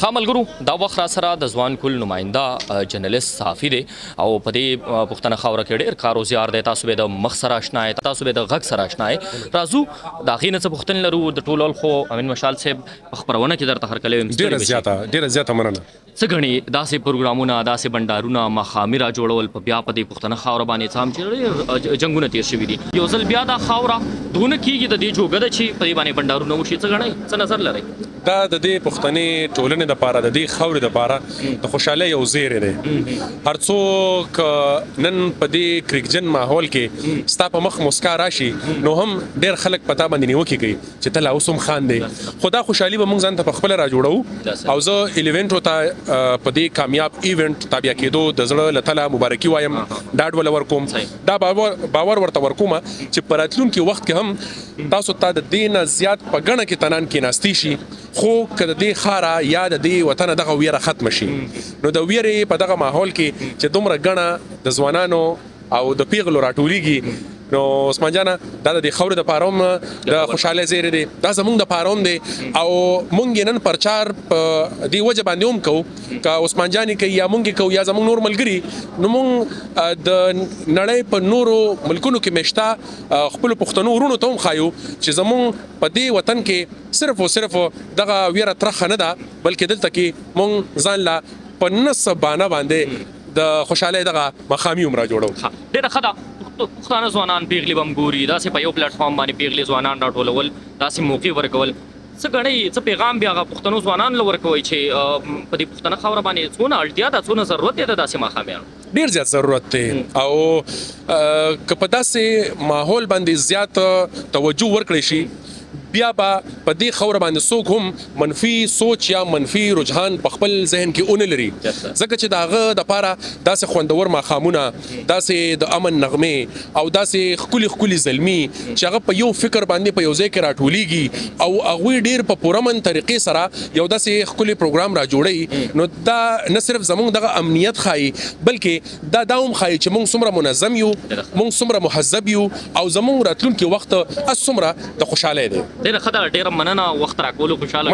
خاملګرو دا وخت را سره د ځوان کل نماینده جرنالست صحافي دی او په دې پښتنه خاوره کې ډېر کار او زیار دی. تاسو به د مخ سره اشنا یې، تاسو به د غږ سره اشنا یې. راځو د هغې نه څه پوښتنې لرو. د ټول خو امین مشال صاحب په خپرونه کې درته هرکلی ویم ډېره زیاته مننه. څه ګڼې داسې پروګرامونه، داسې بنډارونه، مخامي را جوړول په بیا په دې پښتنه خاوره باندې څه هم چې جنګونه تېر شوي دي، یو ځل بیا دا خاوره دونه کېږي د دې جوګه ده چې په دې باندې بنډارونه وشي. څه ګڼئ، څه نظر لرئ؟ دا د دې پښتنې ټولنې دپاره، د دې خاورې دپاره د خوشحالۍ یو زیری دی. هر څوک نن په دې کرکجن ماحول کې ستا په مخ مسکا راشي نو هم ډېر خلک په تا باندې نیوکې کوي چې ته لا اوس هم خاندې. خو دا خوشحالي به موږ ځان ته پخپله را جوړو او زه ایونټو ته په دې کامیاب ایونټ تابع کېدو د زړه له تله مبارکي وایم، ډاډ وله ورکوم. دا باور ورته ورکوم چې په راتلونکي وخت کې هم تاسو ته د دې نه زیات په ګڼه کې تنان کېناستی شي، خو که د دې ښاره یا د دې وطنه دغه ویره ختمه شي نو د ویرې په دغه ماحول کې چې دومره ګڼه د ځوانانو او د پیغلو راټولیږي نو عثمان جانه دا د دې خاورې دپاره هم د خوشحالۍ زیری دی، دا زموږ دپاره هم دی. او موږ یې نن پرچار په دې وجه باندې هم کوو، که عثمان جان یې کوي یا موږ یې کوو یا زموږ نور ملګري، نو موږ د نړۍ په نورو ملکونو کې میشته خپلو پښتنو ورونو ته هم ښایو چې زموږ په دې وطن کې صرف او صرف دغه ویره ترخه نه ده، بلکې دلته کې موږ ځان لا په نصب بانه باندې د خوشحالۍ دغه مخامي هم را جوړو. ډېره ښه ده. پښتانه ځوانان پیغلې به هم ګوري، داسې په یو پلیټفارم باندې پیغلې ځوانان راټولول، داسې موقع ورکول. څه ګڼئ، څه پیغام بیا هغه پښتنو ځوانانو له ورکوئ چې په دې پښتنه خاوره باندې څونه اړتیا ده، څونه ضرورت دی د داسې ماښامیانو؟ ډېر زیات ضرورت دی او که په داسې ماحول باندې زیات توجه ورکړی شي بیا به په دې خاوره باندې څوک هم منفي سوچ یا منفي رجحان په خپل ذهن کې ونه لري، ځکه چې د هغه دپاره داسې خوندور ماښامونه، داسې د امن نغمې او داسې ښکلي ښکلي زلمي چې هغه په یو فکر باندې په یو ځای کې راټولیږي او هغوی ډېر په پرامن طریقې سره یو داسې ښکلي پروګرام را جوړوي، نو دا نه صرف زموږ دغه امنیت ښایي بلکې دا هم ښایي چې موږ څومره منظم یو، موږ څومره مهذب یو او زموږ راتلونکي وخت څومره د خوشحالۍ دی. ډېره ښه ده، ډېره مننه وخت راکولو. خوشحاله